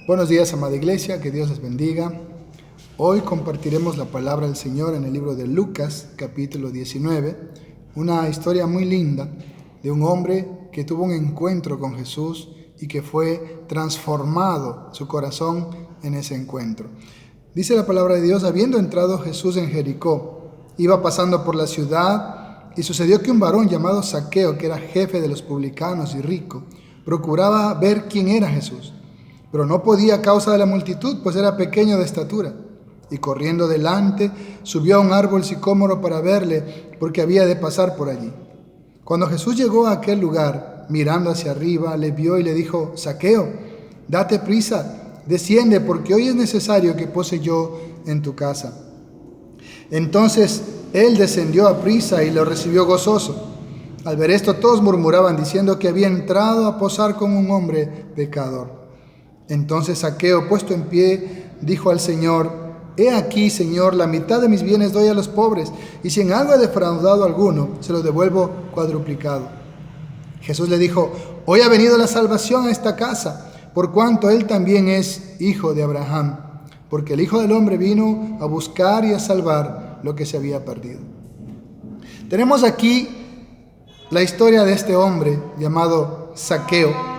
Buenos días, amada iglesia, que Dios les bendiga. Hoy compartiremos la palabra del Señor en el libro de Lucas, capítulo 19, una historia muy linda de un hombre que tuvo un encuentro con Jesús y que fue transformado su corazón en ese encuentro. Dice la palabra de Dios: habiendo entrado Jesús en Jericó, iba pasando por la ciudad, y sucedió que un varón llamado Zaqueo, que era jefe de los publicanos y rico, procuraba ver quién era Jesús, pero no podía a causa de la multitud, pues era pequeño de estatura. Y corriendo delante, subió a un árbol sicómoro para verle, porque había de pasar por allí. Cuando Jesús llegó a aquel lugar, mirando hacia arriba, le vio y le dijo: Zaqueo, date prisa, desciende, porque hoy es necesario que pose yo en tu casa. Entonces él descendió a prisa y lo recibió gozoso. Al ver esto, todos murmuraban, diciendo que había entrado a posar con un hombre pecador. Entonces Zaqueo, puesto en pie, dijo al Señor: He aquí, Señor, la mitad de mis bienes doy a los pobres, y si en algo he defraudado a alguno, se lo devuelvo cuadruplicado. Jesús le dijo: Hoy ha venido la salvación a esta casa, por cuanto él también es hijo de Abraham, porque el Hijo del Hombre vino a buscar y a salvar lo que se había perdido. Tenemos aquí la historia de este hombre llamado Zaqueo.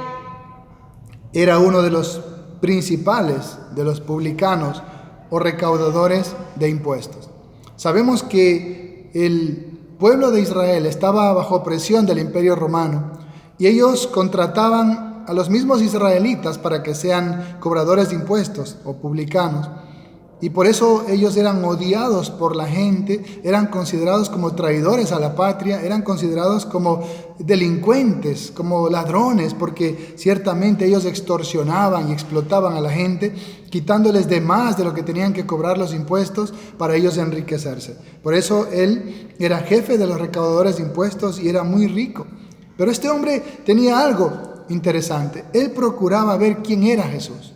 Era uno de los principales de los publicanos o recaudadores de impuestos. Sabemos que el pueblo de Israel estaba bajo presión del Imperio Romano y ellos contrataban a los mismos israelitas para que sean cobradores de impuestos o publicanos. Y por eso ellos eran odiados por la gente, eran considerados como traidores a la patria, eran considerados como delincuentes, como ladrones, porque ciertamente ellos extorsionaban y explotaban a la gente, quitándoles de más de lo que tenían que cobrar los impuestos para ellos enriquecerse. Por eso él era jefe de los recaudadores de impuestos y era muy rico. Pero este hombre tenía algo interesante. Él procuraba ver quién era Jesús.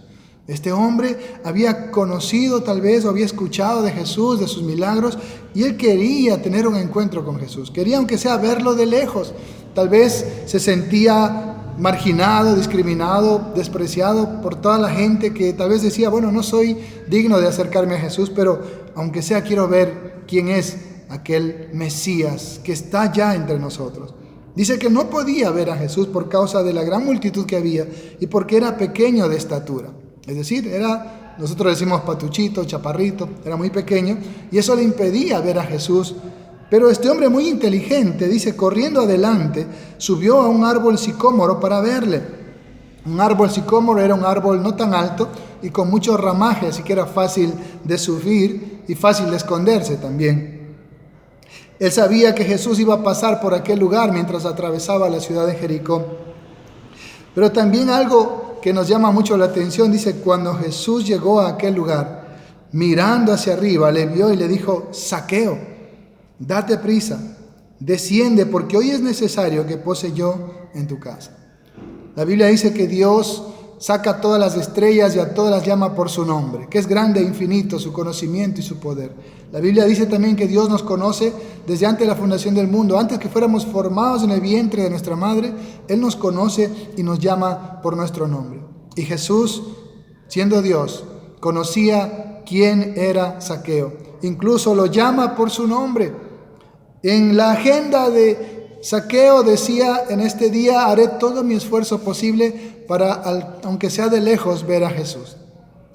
Este hombre había conocido tal vez o había escuchado de Jesús, de sus milagros, y él quería tener un encuentro con Jesús. Quería, aunque sea, verlo de lejos. Tal vez se sentía marginado, discriminado, despreciado por toda la gente que tal vez decía: bueno, no soy digno de acercarme a Jesús, pero aunque sea quiero ver quién es aquel Mesías que está ya entre nosotros. Dice que no podía ver a Jesús por causa de la gran multitud que había y porque era pequeño de estatura. Es decir, nosotros decimos patuchito, chaparrito, era muy pequeño, y eso le impedía ver a Jesús. Pero este hombre muy inteligente, dice, corriendo adelante, subió a un árbol sicómoro para verle. Un árbol sicómoro era un árbol no tan alto y con mucho ramaje, así que era fácil de subir y fácil de esconderse también. Él sabía que Jesús iba a pasar por aquel lugar mientras atravesaba la ciudad de Jericó. Pero también algo que nos llama mucho la atención, dice: cuando Jesús llegó a aquel lugar, mirando hacia arriba, le vio y le dijo: Zaqueo, date prisa, desciende, porque hoy es necesario que pose yo en tu casa. La Biblia dice que Dios saca a todas las estrellas y a todas las llama por su nombre, que es grande e infinito su conocimiento y su poder. La Biblia dice también que Dios nos conoce desde antes de la fundación del mundo, antes que fuéramos formados en el vientre de nuestra madre. Él nos conoce y nos llama por nuestro nombre. Y Jesús, siendo Dios, conocía quién era Zaqueo. Incluso lo llama por su nombre. En la agenda de Zaqueo decía: en este día haré todo mi esfuerzo posible para, aunque sea de lejos, ver a Jesús.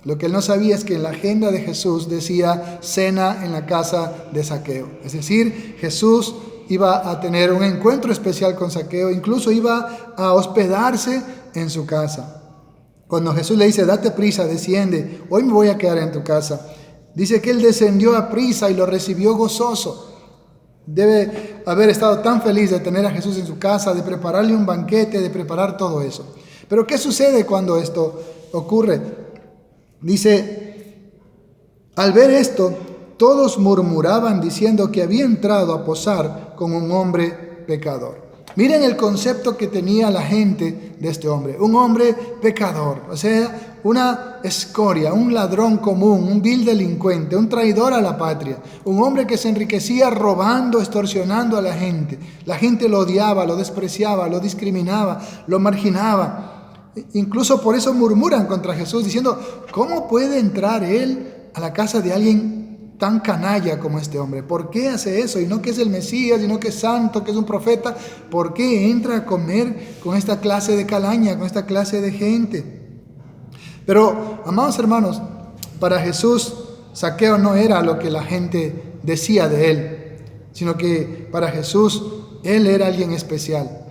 Lo que él no sabía es que en la agenda de Jesús decía cena en la casa de Zaqueo. Es decir, Jesús iba a tener un encuentro especial con Zaqueo, incluso iba a hospedarse en su casa. Cuando Jesús le dice: date prisa, desciende, hoy me voy a quedar en tu casa, dice que él descendió a prisa y lo recibió gozoso. Debe haber estado tan feliz de tener a Jesús en su casa, de prepararle un banquete, de preparar todo eso. Pero ¿qué sucede cuando esto ocurre? Dice: al ver esto, todos murmuraban diciendo que había entrado a posar con un hombre pecador. Miren el concepto que tenía la gente de este hombre: un hombre pecador, o sea, una escoria, un ladrón común, un vil delincuente, un traidor a la patria, un hombre que se enriquecía robando, extorsionando a la gente. La gente lo odiaba, lo despreciaba, lo discriminaba, lo marginaba. Incluso por eso murmuran contra Jesús, diciendo, ¿cómo puede entrar él a la casa de alguien tan canalla como este hombre? ¿Por qué hace eso? Y no que es el Mesías, y no que es santo, que es un profeta. ¿Por qué entra a comer con esta clase de calaña, con esta clase de gente? Pero, amados hermanos, para Jesús, Zaqueo no era lo que la gente decía de él, sino que para Jesús, él era alguien especial.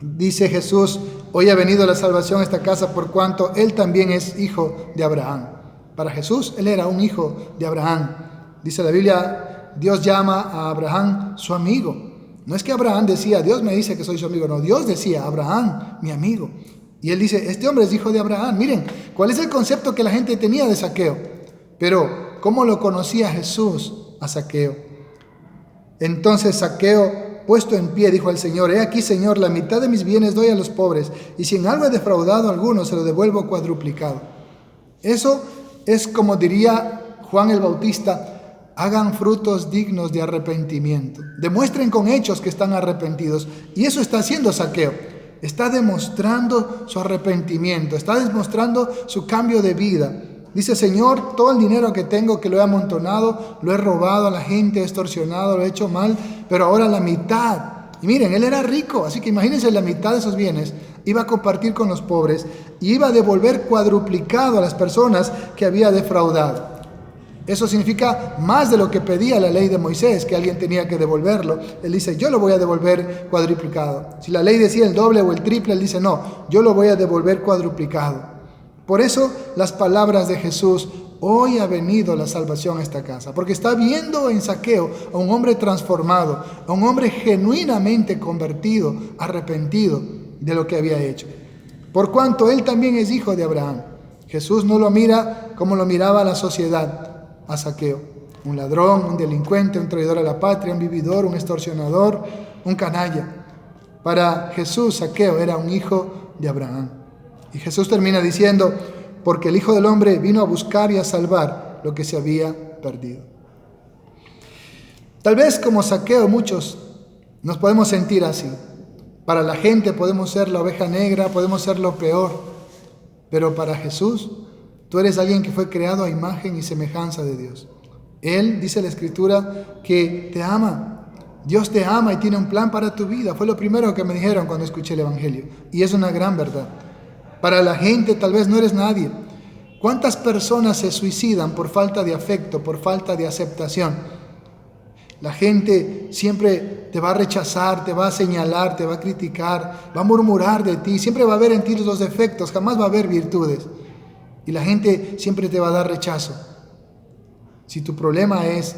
Dice Jesús, hoy ha venido la salvación a esta casa por cuanto él también es hijo de Abraham. Para Jesús, él era un hijo de Abraham. Dice la Biblia, Dios llama a Abraham su amigo. No es que Abraham decía, Dios me dice que soy su amigo. No, Dios decía, Abraham, mi amigo. Y él dice, este hombre es hijo de Abraham. Miren, ¿cuál es el concepto que la gente tenía de Zaqueo? Pero, ¿cómo lo conocía Jesús a Zaqueo? Entonces Zaqueo, puesto en pie, dijo al Señor, he aquí, Señor, la mitad de mis bienes doy a los pobres, y si en algo he defraudado a alguno, se lo devuelvo cuadruplicado. Eso es como diría Juan el Bautista, hagan frutos dignos de arrepentimiento. Demuestren con hechos que están arrepentidos. Y eso está haciendo Zaqueo. Está demostrando su arrepentimiento, está demostrando su cambio de vida. Dice, Señor, todo el dinero que tengo, que lo he amontonado, lo he robado a la gente, he extorsionado, lo he hecho mal, pero ahora la mitad. Y miren, él era rico, así que imagínense, la mitad de esos bienes iba a compartir con los pobres y iba a devolver cuadruplicado a las personas que había defraudado. Eso significa más de lo que pedía la ley de Moisés, que alguien tenía que devolverlo. Él dice, yo lo voy a devolver cuadruplicado. Si la ley decía el doble o el triple, él dice, no, yo lo voy a devolver cuadruplicado. Por eso las palabras de Jesús, hoy ha venido la salvación a esta casa, porque está viendo en Zaqueo a un hombre transformado, a un hombre genuinamente convertido, arrepentido de lo que había hecho. Por cuanto él también es hijo de Abraham. Jesús no lo mira como lo miraba la sociedad a Zaqueo, un ladrón, un delincuente, un traidor a la patria, un vividor, un extorsionador, un canalla. Para Jesús, Zaqueo era un hijo de Abraham. Y Jesús termina diciendo, porque el Hijo del Hombre vino a buscar y a salvar lo que se había perdido. Tal vez como Zaqueo muchos nos podemos sentir así. Para la gente podemos ser la oveja negra, podemos ser lo peor. Pero para Jesús, tú eres alguien que fue creado a imagen y semejanza de Dios. Él, dice la Escritura, que te ama. Dios te ama y tiene un plan para tu vida. Fue lo primero que me dijeron cuando escuché el Evangelio. Y es una gran verdad. Para la gente tal vez no eres nadie. ¿Cuántas personas se suicidan por falta de afecto, por falta de aceptación? La gente siempre te va a rechazar, te va a señalar, te va a criticar, va a murmurar de ti. Siempre va a ver en ti los defectos, jamás va a haber virtudes. Y la gente siempre te va a dar rechazo. Si tu problema es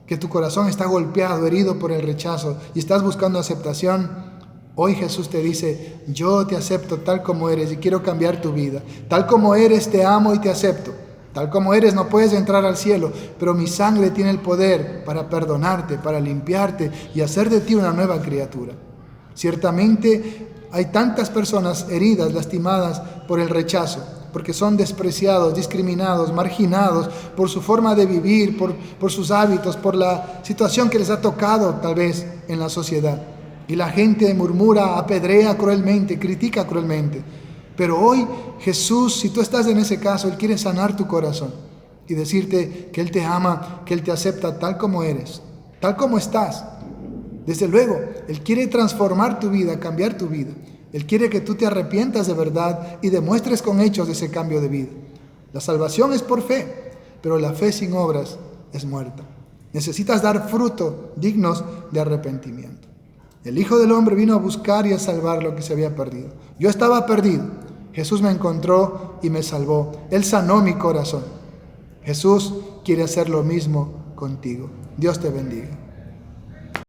que tu corazón está golpeado, herido por el rechazo y estás buscando aceptación, hoy Jesús te dice, yo te acepto tal como eres y quiero cambiar tu vida. Tal como eres te amo y te acepto. Tal como eres no puedes entrar al cielo, pero mi sangre tiene el poder para perdonarte, para limpiarte y hacer de ti una nueva criatura. Ciertamente hay tantas personas heridas, lastimadas por el rechazo, porque son despreciados, discriminados, marginados por su forma de vivir, por sus hábitos, por la situación que les ha tocado tal vez en la sociedad. Y la gente murmura, apedrea cruelmente, critica cruelmente. Pero hoy Jesús, si tú estás en ese caso, Él quiere sanar tu corazón y decirte que Él te ama, que Él te acepta tal como eres, tal como estás. Desde luego, Él quiere transformar tu vida, cambiar tu vida. Él quiere que tú te arrepientas de verdad y demuestres con hechos ese cambio de vida. La salvación es por fe, pero la fe sin obras es muerta. Necesitas dar fruto dignos de arrepentimiento. El Hijo del Hombre vino a buscar y a salvar lo que se había perdido. Yo estaba perdido. Jesús me encontró y me salvó. Él sanó mi corazón. Jesús quiere hacer lo mismo contigo. Dios te bendiga.